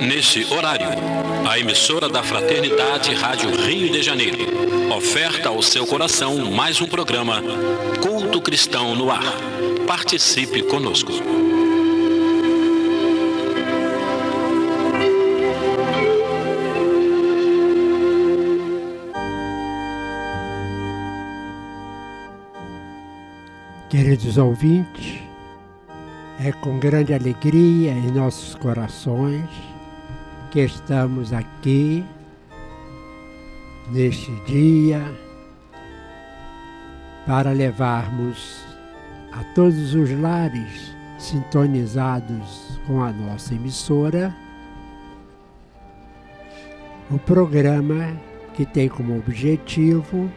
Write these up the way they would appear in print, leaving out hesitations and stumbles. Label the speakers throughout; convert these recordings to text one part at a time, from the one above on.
Speaker 1: Nesse horário, a emissora da Fraternidade Rádio Rio de Janeiro oferta ao seu coração mais um programa Culto Cristão no Ar. Participe conosco.
Speaker 2: Queridos ouvintes, é com grande alegria em nossos corações que estamos aqui neste dia para levarmos a todos os lares sintonizados com a nossa emissora o programa que tem como objetivo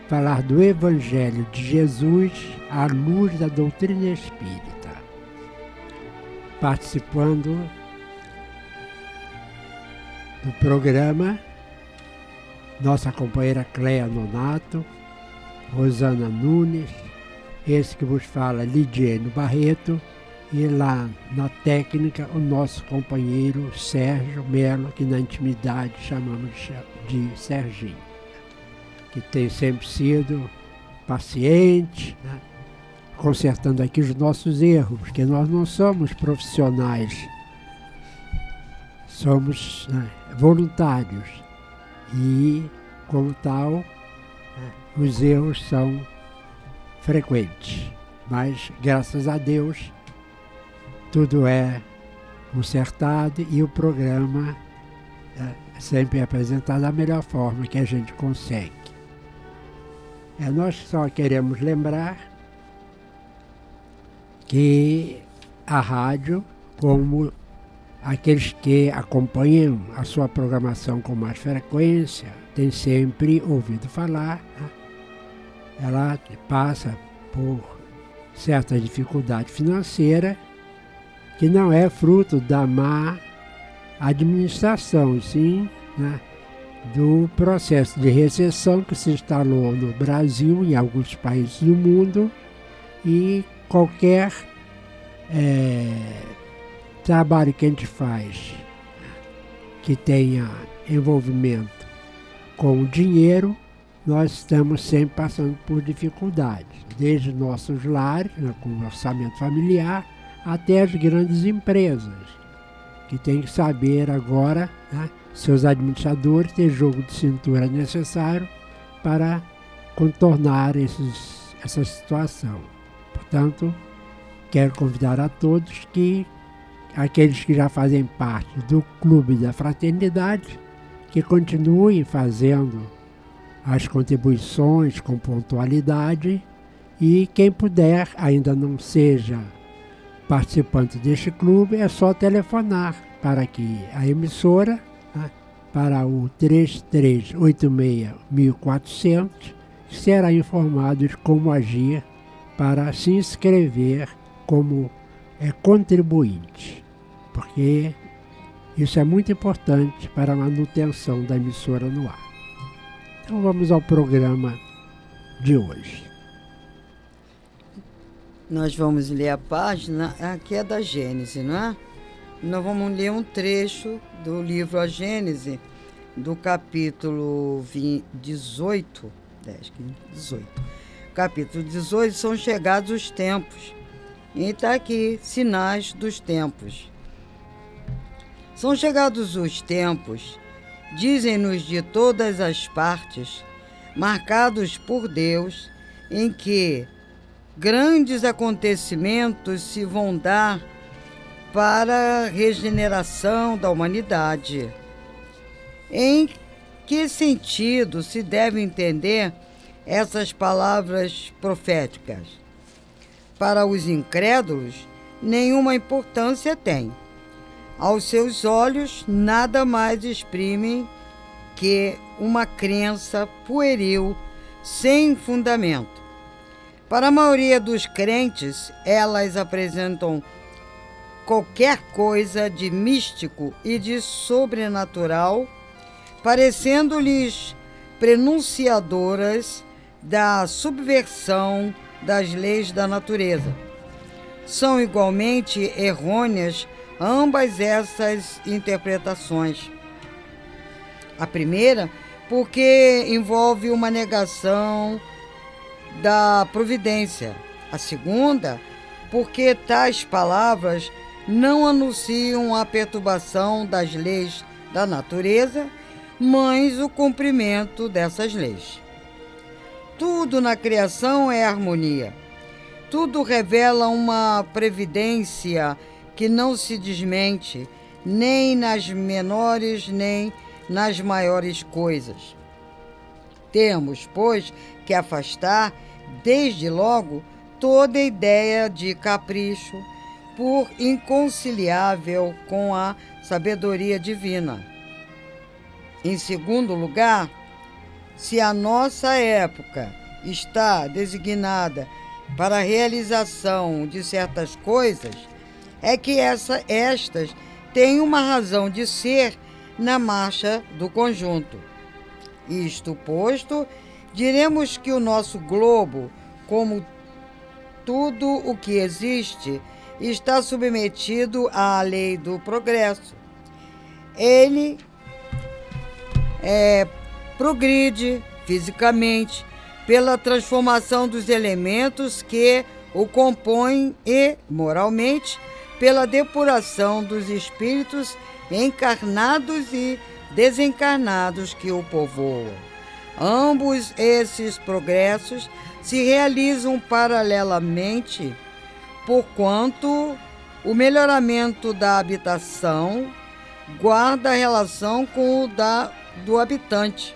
Speaker 2: falar do Evangelho de Jesus à luz da doutrina espírita. Participando do programa, nossa companheira Cléia Nonato, Rosana Nunes, esse que vos fala Lidiane Barreto, e lá na técnica o nosso companheiro Sérgio Melo, que na intimidade chamamos de Serginho, que tem sempre sido paciente, né? Consertando aqui os nossos erros, porque nós não somos profissionais, somos voluntários e, como tal, os erros são frequentes. Mas, graças a Deus, tudo é consertado e o programa sempre é apresentado da melhor forma que a gente consegue. Nós só queremos lembrar que a rádio, como aqueles que acompanham a sua programação com mais frequência, têm sempre ouvido falar, ela passa por certa dificuldade financeira que não é fruto da má administração, sim, do processo de recessão que se instalou no Brasil e em alguns países do mundo, e qualquer trabalho que a gente faz que tenha envolvimento com o dinheiro, nós estamos sempre passando por dificuldades, desde nossos lares, com o orçamento familiar, até as grandes empresas, que têm que saber agora, seus administradores, ter jogo de cintura necessário para contornar essa situação. Portanto, quero convidar a todos que, aqueles que já fazem parte do Clube da Fraternidade, que continuem fazendo as contribuições com pontualidade, e quem puder, ainda não seja participante deste clube, é só telefonar para que a emissora, para o 3386-1400, será informado de como agir para se inscrever como contribuinte, porque isso é muito importante para a manutenção da emissora no ar. Então vamos ao programa de hoje.
Speaker 3: Nós vamos ler a página, aqui é da Gênese, não é? Nós vamos ler um trecho do livro A Gênese, do capítulo 18. Capítulo 18, são chegados os tempos. E está aqui, sinais dos tempos. São chegados os tempos, dizem-nos de todas as partes, marcados por Deus, em que grandes acontecimentos se vão dar para a regeneração da humanidade. Em que sentido se deve entender essas palavras proféticas? Para os incrédulos, nenhuma importância tem. Aos seus olhos, nada mais exprimem que uma crença pueril, sem fundamento. Para a maioria dos crentes, elas apresentam qualquer coisa de místico e de sobrenatural parecendo-lhes prenunciadoras da subversão das leis da natureza. São igualmente errôneas ambas essas interpretações. A primeira, porque envolve uma negação da providência. A segunda, porque tais palavras não anunciam a perturbação das leis da natureza, mas o cumprimento dessas leis. Tudo na criação é harmonia. Tudo revela uma previdência que não se desmente, nem nas menores, nem nas maiores coisas. Temos, pois, que afastar, desde logo, toda ideia de capricho, por inconciliável com a sabedoria divina. Em segundo lugar, se a nossa época está designada para a realização de certas coisas, é que estas têm uma razão de ser na marcha do conjunto. Isto posto, diremos que o nosso globo, como tudo o que existe, está submetido à lei do progresso. Ele progride fisicamente pela transformação dos elementos que o compõem e, moralmente, pela depuração dos espíritos encarnados e desencarnados que o povoam. Ambos esses progressos se realizam paralelamente, porquanto o melhoramento da habitação guarda relação com o do habitante.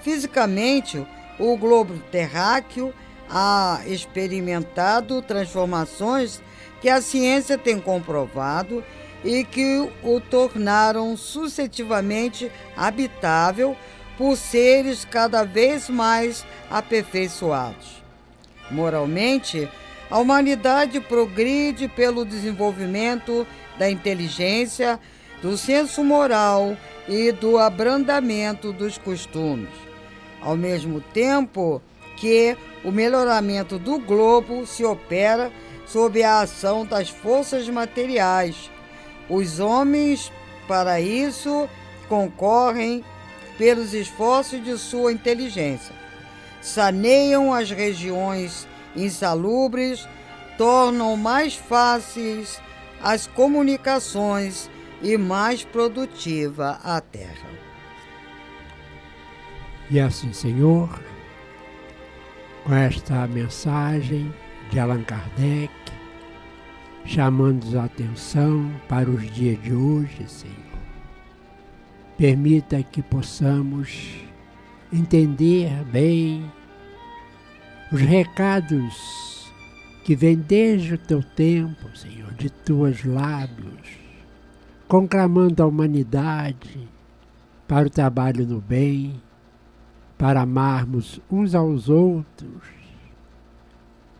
Speaker 3: Fisicamente, o globo terráqueo ha experimentado transformações que a ciência tem comprovado e que o tornaram sucessivamente habitável por seres cada vez mais aperfeiçoados. Moralmente, a humanidade progride pelo desenvolvimento da inteligência, do senso moral e do abrandamento dos costumes, ao mesmo tempo que o melhoramento do globo se opera sob a ação das forças materiais. Os homens, para isso, concorrem pelos esforços de sua inteligência. Saneiam as regiões insalubres, tornam mais fáceis as comunicações e mais produtiva a terra.
Speaker 2: E assim, Senhor, com esta mensagem de Allan Kardec, chamando-nos a atenção para os dias de hoje, Senhor, permita que possamos entender bem os recados que vêm desde o teu tempo, Senhor, de tuas lábios, conclamando a humanidade para o trabalho no bem, para amarmos uns aos outros,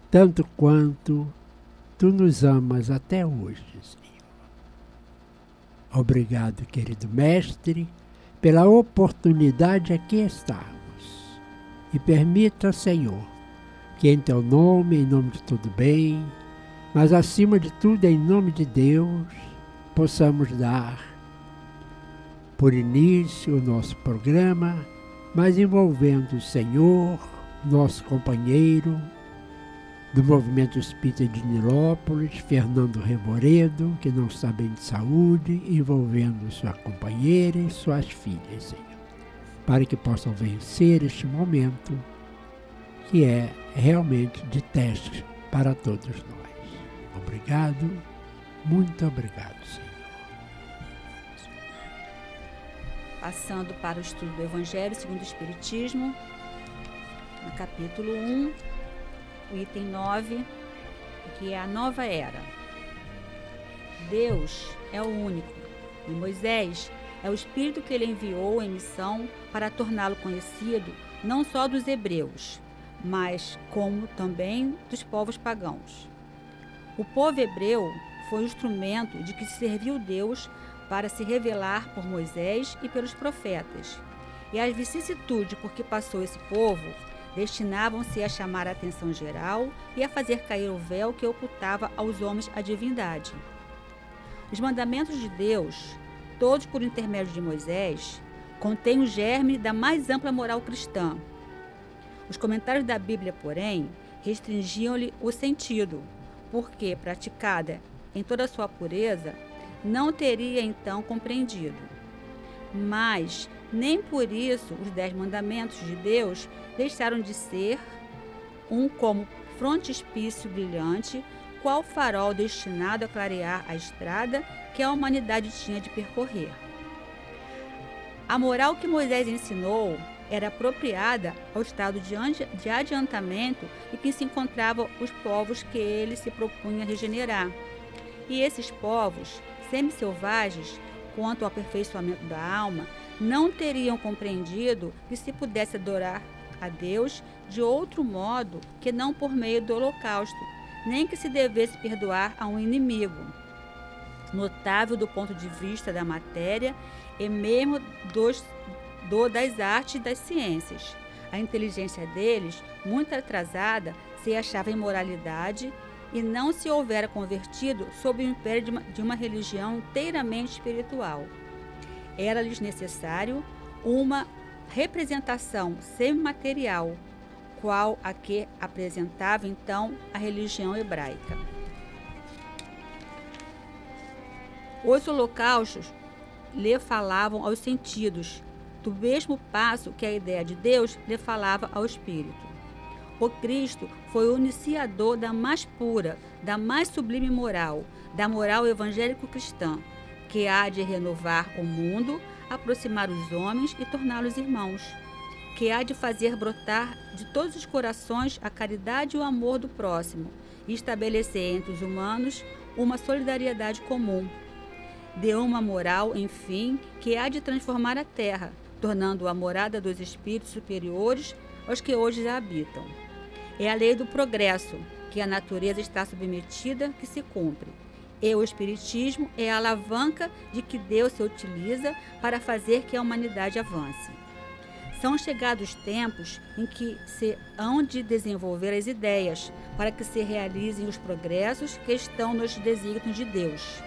Speaker 2: tanto quanto tu nos amas até hoje, Senhor. Obrigado, querido Mestre, pela oportunidade aqui estarmos. E permita, Senhor, que em teu nome, em nome de tudo bem, mas acima de tudo em nome de Deus, possamos dar por início o nosso programa, mas envolvendo o Senhor, nosso companheiro do Movimento Espírita de Nilópolis, Fernando Revoredo, que não está bem de saúde, envolvendo sua companheira e suas filhas, Senhor, para que possam vencer este momento que é realmente de teste para todos nós. Obrigado, muito obrigado, Senhor.
Speaker 4: Passando para o estudo do Evangelho segundo o Espiritismo, no capítulo 1, o item 9, que é a nova era. Deus é o único, e Moisés é o Espírito que ele enviou em missão para torná-lo conhecido não só dos hebreus, mas como também dos povos pagãos. O povo hebreu foi o instrumento de que serviu Deus para se revelar por Moisés e pelos profetas. E as vicissitudes por que passou esse povo destinavam-se a chamar a atenção geral e a fazer cair o véu que ocultava aos homens a divindade. Os mandamentos de Deus, todos por intermédio de Moisés, contêm o germe da mais ampla moral cristã. Os comentários da Bíblia, porém, restringiam-lhe o sentido, porque, praticada em toda a sua pureza, não teria então compreendido. Mas nem por isso os 10 mandamentos de Deus deixaram de ser como frontispício brilhante, qual farol destinado a clarear a estrada que a humanidade tinha de percorrer. A moral que Moisés ensinou era apropriada ao estado de adiantamento em que se encontravam os povos que ele se propunha regenerar. E esses povos, semi-selvagens, quanto ao aperfeiçoamento da alma, não teriam compreendido que se pudesse adorar a Deus de outro modo que não por meio do holocausto, nem que se devesse perdoar a um inimigo. Notável do ponto de vista da matéria e mesmo das artes e das ciências. A inteligência deles, muito atrasada, se achava em moralidade e não se houvera convertido sob o império de uma religião inteiramente espiritual. Era-lhes necessário uma representação semimaterial, qual a que apresentava então a religião hebraica. Os holocaustos lhe falavam aos sentidos, do mesmo passo que a ideia de Deus lhe falava ao espírito. O Cristo foi o iniciador da mais pura, da mais sublime moral, da moral evangélico-cristã, que há de renovar o mundo, aproximar os homens e torná-los irmãos, que há de fazer brotar de todos os corações a caridade e o amor do próximo e estabelecer entre os humanos uma solidariedade comum. De uma moral, enfim, que há de transformar a terra, tornando-a morada dos espíritos superiores aos que hoje a habitam. É a lei do progresso, que a natureza está submetida, que se cumpre. E o espiritismo é a alavanca de que Deus se utiliza para fazer que a humanidade avance. São chegados tempos em que se hão de desenvolver as ideias para que se realizem os progressos que estão nos desígnios de Deus.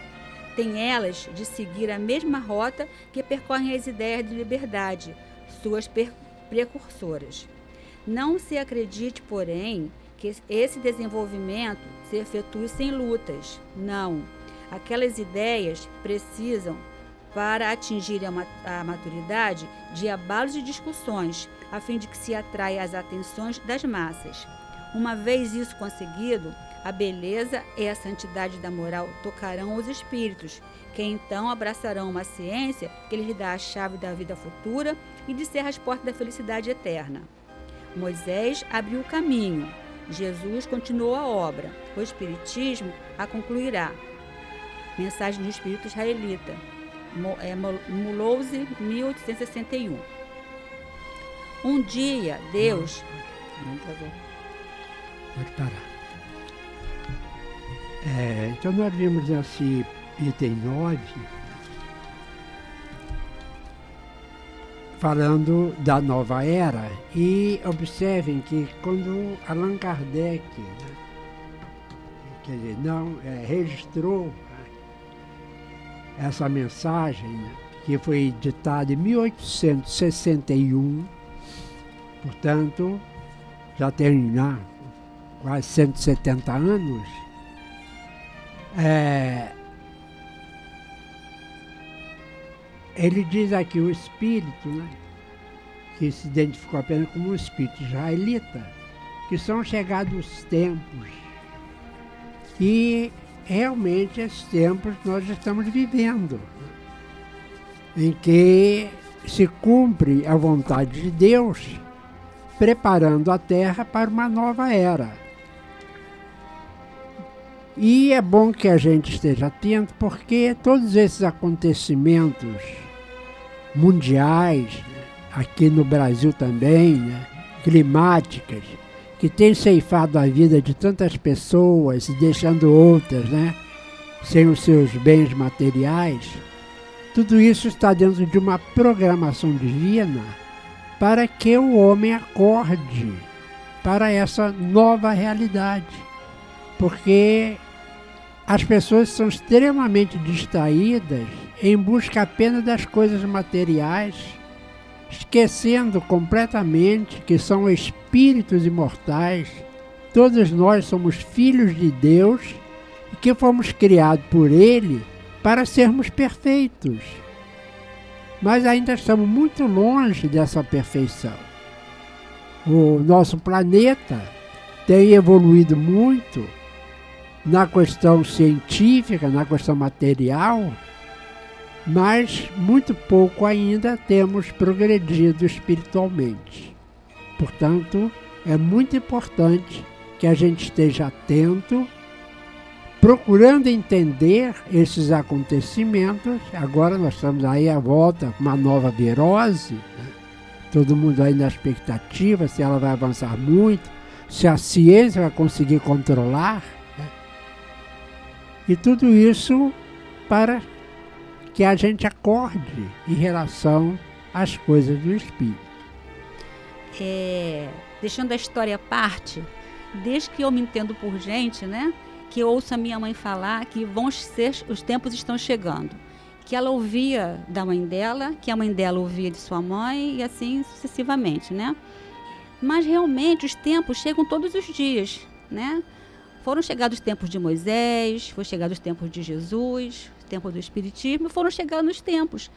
Speaker 4: Tem elas de seguir a mesma rota que percorrem as ideias de liberdade, suas precursoras. Não se acredite, porém, que esse desenvolvimento se efetue sem lutas. Não. Aquelas ideias precisam, para atingirem a maturidade, de abalos e discussões, a fim de que se atraia as atenções das massas. Uma vez isso conseguido, a beleza e a santidade da moral tocarão os espíritos, que então abraçarão uma ciência que lhes dá a chave da vida futura e de cerra as portas da felicidade eterna. Moisés abriu o caminho, Jesus continuou a obra, o Espiritismo a concluirá. Mensagem do Espírito Israelita, Mulhouse, 1861. Um dia, Deus...
Speaker 2: Pode parar. Então nós vimos esse item 9, falando da nova era, e observem que quando Allan Kardec, quer dizer, registrou essa mensagem, que foi ditada em 1861, portanto, já tem quase 170 anos, ele diz aqui o espírito, que se identificou apenas como um espírito israelita, que são chegados os tempos. E realmente esses tempos nós estamos vivendo, em que se cumpre a vontade de Deus, preparando a terra para uma nova era. E é bom que a gente esteja atento, porque todos esses acontecimentos mundiais, aqui no Brasil também, climáticas, que têm ceifado a vida de tantas pessoas e deixando outras, sem os seus bens materiais, Tudo isso está dentro de uma programação divina para que o homem acorde para essa nova realidade. Porque as pessoas são extremamente distraídas em busca apenas das coisas materiais, esquecendo completamente que são espíritos imortais. Todos nós somos filhos de Deus e que fomos criados por Ele para sermos perfeitos. Mas ainda estamos muito longe dessa perfeição. O nosso planeta tem evoluído muito na questão científica, na questão material, mas muito pouco ainda temos progredido espiritualmente. Portanto, é muito importante que a gente esteja atento, procurando entender esses acontecimentos. Agora nós estamos aí à volta com uma nova virose, né? Todo mundo aí na expectativa se ela vai avançar muito, se a ciência vai conseguir controlar, né? E tudo isso para que a gente acorde em relação às coisas do Espírito.
Speaker 4: Deixando a história à parte, desde que eu me entendo por gente, né, que eu ouço a minha mãe falar que os tempos estão chegando. Que ela ouvia da mãe dela, que a mãe dela ouvia de sua mãe e assim sucessivamente, né? Mas realmente os tempos chegam todos os dias, né? Foram chegados os tempos de Moisés, foi chegado os tempos de Jesus, o tempo do Espiritismo, foram chegando os tempos.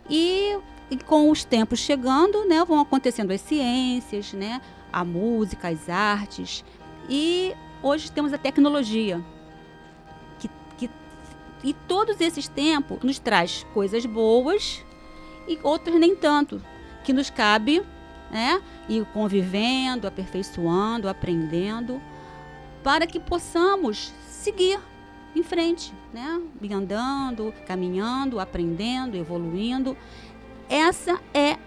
Speaker 4: E com os tempos chegando, né, vão acontecendo as ciências, né, a música, as artes. E hoje temos a tecnologia. E todos esses tempos nos traz coisas boas e outras nem tanto, que nos cabe, né, ir convivendo, aperfeiçoando, aprendendo, para que possamos seguir em frente, né? Andando, caminhando, aprendendo, evoluindo. Essa é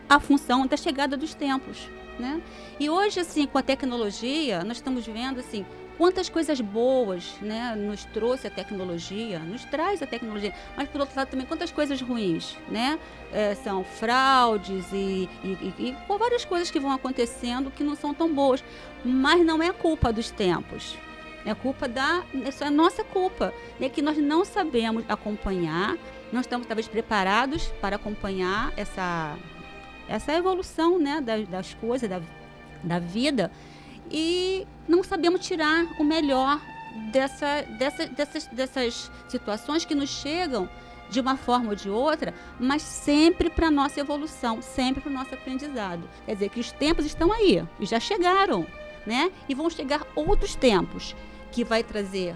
Speaker 4: a função da chegada dos tempos, né? E hoje, assim, com a tecnologia, nós estamos vendo, assim, quantas coisas boas, né, nos trouxe a tecnologia, nos traz a tecnologia, mas por outro lado também quantas coisas ruins, né? São fraudes e várias coisas que vão acontecendo que não são tão boas, mas não é culpa dos tempos, isso é nossa culpa, né, que nós não sabemos acompanhar, não estamos talvez preparados para acompanhar essa evolução, né, das coisas, da vida. E não sabemos tirar o melhor dessas situações que nos chegam de uma forma ou de outra, mas sempre para a nossa evolução, sempre para o nosso aprendizado. Quer dizer, que os tempos estão aí, e já chegaram, né? E vão chegar outros tempos, que vai trazer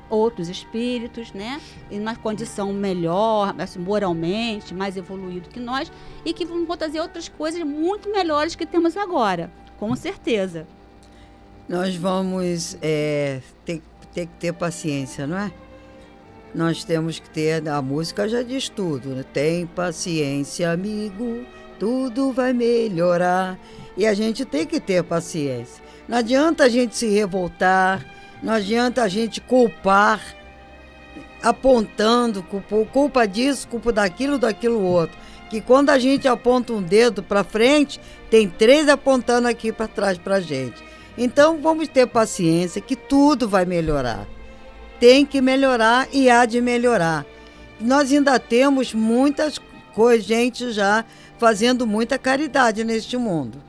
Speaker 4: outros espíritos, né? Em uma condição melhor, assim, moralmente, mais evoluído que nós, e que vão trazer outras coisas muito melhores que temos agora, com certeza.
Speaker 3: Nós vamos ter que ter paciência, não é? Nós temos que ter, a música já diz tudo, né? Tem paciência, amigo, tudo vai melhorar. E a gente tem que ter paciência. Não adianta a gente se revoltar, não adianta a gente culpar, apontando, culpa disso, culpa daquilo outro. Que quando a gente aponta um dedo para frente, tem 3 apontando aqui para trás para a gente. Então, vamos ter paciência que tudo vai melhorar. Tem que melhorar e há de melhorar. Nós ainda temos muitas coisas, gente já fazendo muita caridade neste mundo,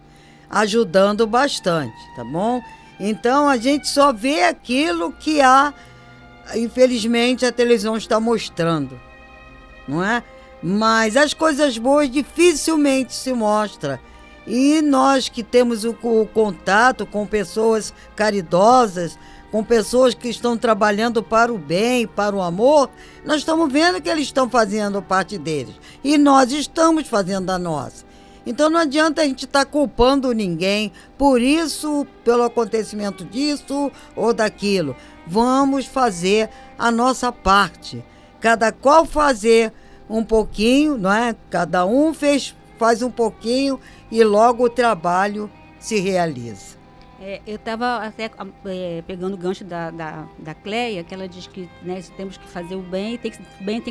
Speaker 3: ajudando bastante, tá bom? Então, a gente só vê aquilo que infelizmente, a televisão está mostrando, não é? Mas as coisas boas dificilmente se mostram. E nós que temos o contato com pessoas caridosas, com pessoas que estão trabalhando para o bem, para o amor, nós estamos vendo que eles estão fazendo parte deles. E nós estamos fazendo a nossa. Então não adianta a gente estar culpando ninguém por isso, pelo acontecimento disso ou daquilo. Vamos fazer a nossa parte. Cada qual fazer um pouquinho, não é? Cada um faz um pouquinho e logo o trabalho se realiza.
Speaker 4: Eu estava até pegando o gancho da Cleia, que ela diz que, né, temos que fazer o bem tem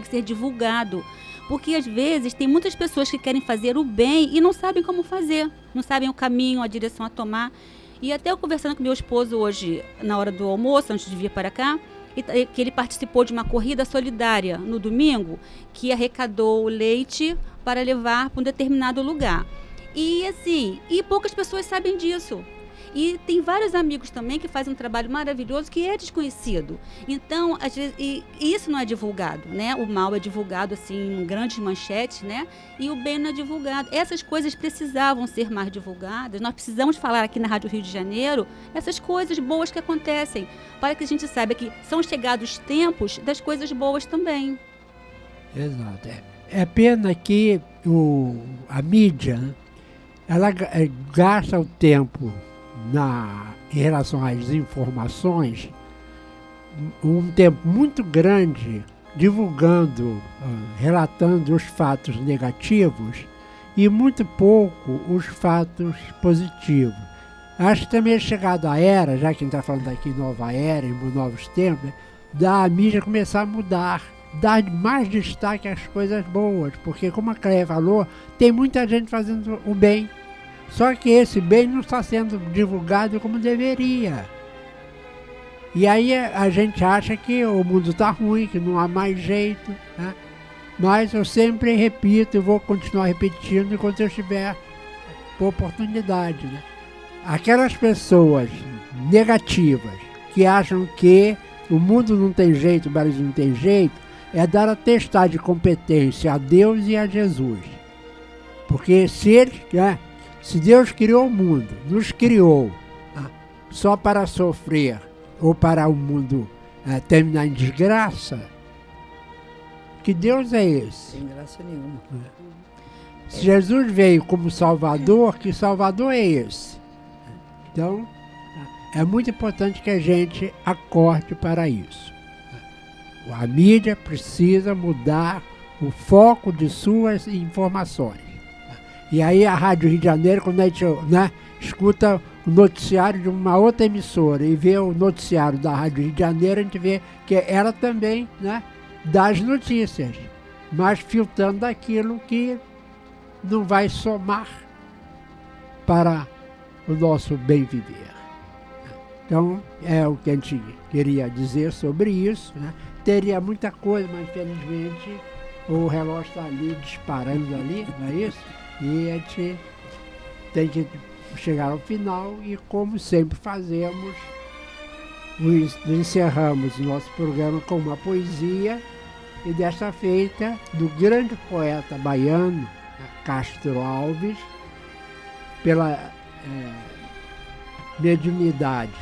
Speaker 4: que ser divulgado. Porque, às vezes, tem muitas pessoas que querem fazer o bem e não sabem como fazer, não sabem o caminho, a direção a tomar. E até eu conversando com meu esposo hoje, na hora do almoço, antes de vir para cá, que ele participou de uma corrida solidária no domingo, que arrecadou leite para levar para um determinado lugar. E, assim, poucas pessoas sabem disso. E tem vários amigos também que fazem um trabalho maravilhoso que é desconhecido. Então, às vezes, isso não é divulgado, né? O mal é divulgado assim em grandes manchetes, né? E o bem não é divulgado. Essas coisas precisavam ser mais divulgadas. Nós precisamos falar aqui na Rádio Rio de Janeiro essas coisas boas que acontecem, para que a gente saiba que são chegados tempos das coisas boas também.
Speaker 2: Exato. É pena que a mídia, né, ela gasta o tempo em relação às informações, um tempo muito grande divulgando, relatando os fatos negativos e muito pouco os fatos positivos. Acho que também é chegado a era, já que a gente está falando aqui nova era, em novos tempos, da mídia começar a mudar, dar mais destaque às coisas boas, porque como a Cleia falou, tem muita gente fazendo o bem. Só que esse bem não está sendo divulgado como deveria. E aí a gente acha que o mundo está ruim, que não há mais jeito, né? Mas eu sempre repito e vou continuar repetindo enquanto eu tiver oportunidade, né? Aquelas pessoas negativas que acham que o mundo não tem jeito, o Brasil não tem jeito, é dar a testar de competência a Deus e a Jesus. Porque se Deus criou o mundo, nos criou só para sofrer ou para o mundo terminar em desgraça, que Deus é esse?
Speaker 3: Sem graça nenhuma.
Speaker 2: Se Jesus veio como Salvador, que Salvador é esse? Então, é muito importante que a gente acorde para isso. A mídia precisa mudar o foco de suas informações. E aí a Rádio Rio de Janeiro, quando a gente escuta o noticiário de uma outra emissora e vê o noticiário da Rádio Rio de Janeiro, a gente vê que ela também dá as notícias, mas filtrando aquilo que não vai somar para o nosso bem viver. Então, é o que a gente queria dizer sobre isso, né? Teria muita coisa, mas infelizmente o relógio está ali disparando ali, não é isso? E a gente tem que chegar ao final e, como sempre fazemos, encerramos o nosso programa com uma poesia, e desta feita do grande poeta baiano, Castro Alves, pela mediunidade.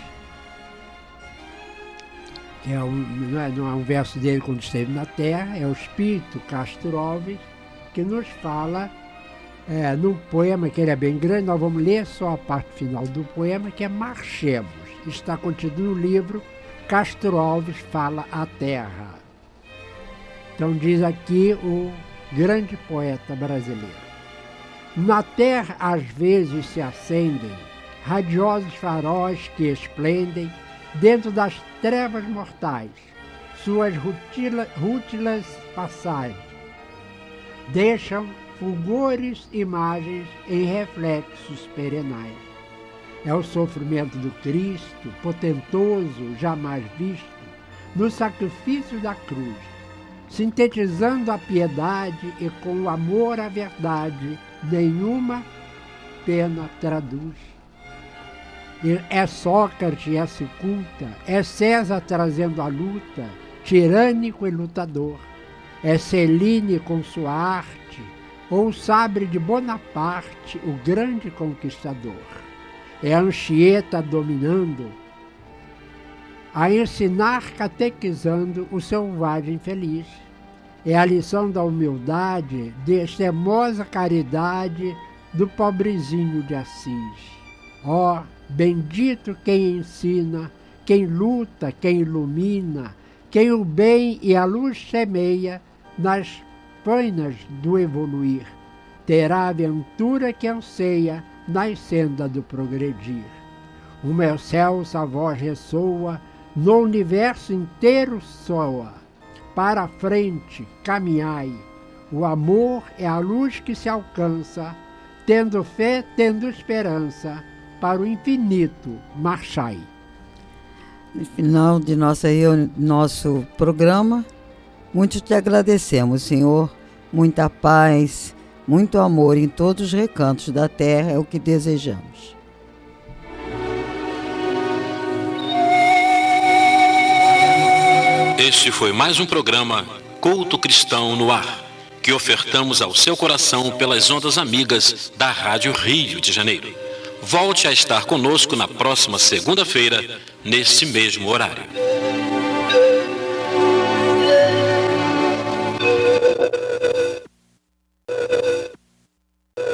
Speaker 2: Não é um verso dele quando esteve na Terra, é o espírito Castro Alves que nos fala num poema que ele é bem grande. Nós vamos ler só a parte final do poema, que é Marchemos. Está contido no livro Castro Alves Fala a Terra. Então diz aqui o grande poeta brasileiro: na terra às vezes se acendem radiosos faróis que esplendem dentro das trevas mortais suas rútilas passagens, deixam fulgores imagens em reflexos perenais. É o sofrimento do Cristo, potentoso, jamais visto, no sacrifício da cruz, sintetizando a piedade e com o amor à verdade, nenhuma pena traduz. É Sócrates essa culta, é César trazendo a luta, tirânico e lutador. É Celine com sua arte, ou o sabre de Bonaparte, o grande conquistador. É Anchieta dominando, a ensinar catequizando o selvagem feliz. É a lição da humildade, de extremosa caridade do pobrezinho de Assis. Ó, bendito quem ensina, quem luta, quem ilumina, quem o bem e a luz semeia nas painas do evoluir, terá a aventura que anseia nas sendas do progredir. O meu excelsa voz ressoa, no universo inteiro soa. Para a frente, caminhai. O amor é a luz que se alcança, tendo fé, tendo esperança, para o infinito marchai.
Speaker 3: No final de nosso programa, muito te agradecemos, Senhor. Muita paz, muito amor em todos os recantos da terra é o que desejamos.
Speaker 1: Este foi mais um programa Culto Cristão no Ar, que ofertamos ao seu coração pelas ondas amigas da Rádio Rio de Janeiro. Volte a estar conosco na próxima segunda-feira, nesse mesmo horário.